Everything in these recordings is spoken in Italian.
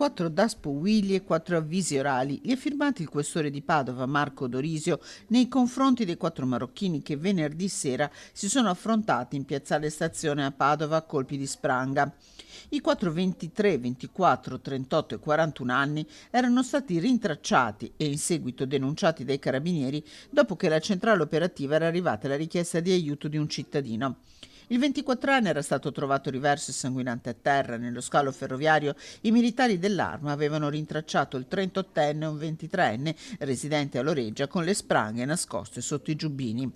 4 daspo Willi e 4 avvisi orali li ha firmati il questore di Padova Marco Dorisio nei confronti dei 4 marocchini che venerdì sera si sono affrontati in piazzale Stazione a Padova a colpi di spranga. I 4 23, 24, 38 e 41 anni erano stati rintracciati e in seguito denunciati dai carabinieri dopo che alla centrale operativa era arrivata la richiesta di aiuto di un cittadino. Il 24enne era stato trovato riverso e sanguinante a terra. Nello scalo ferroviario i militari dell'Arma avevano rintracciato il 38enne e un 23enne residente a Loreggia con le spranghe nascoste sotto i giubbini.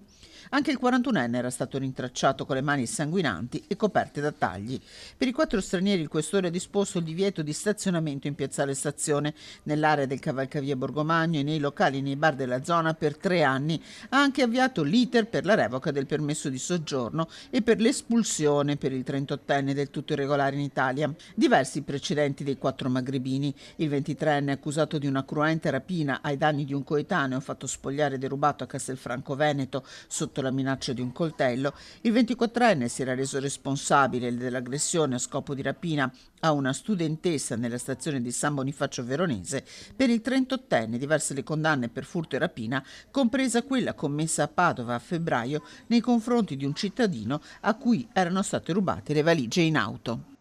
Anche il 41enne era stato rintracciato con le mani sanguinanti e coperte da tagli. Per i 4 stranieri il questore ha disposto il divieto di stazionamento in piazzale Stazione, nell'area del Cavalcavia Borgomagno e nei locali e nei bar della zona per 3 anni. Ha anche avviato l'iter per la revoca del permesso di soggiorno e per l'espulsione per il 38enne del tutto irregolare in Italia. Diversi precedenti dei 4 magrebini. Il 23enne accusato di una cruenta rapina ai danni di un coetaneo fatto spogliare e derubato a Castelfranco Veneto sotto la minaccia di un coltello. Il 24enne si era reso responsabile dell'aggressione a scopo di rapina a una studentessa nella stazione di San Bonifacio Veronese. Per il 38enne diverse le condanne per furto e rapina, compresa quella commessa a Padova a febbraio nei confronti di un cittadino a cui erano state rubate le valigie in auto.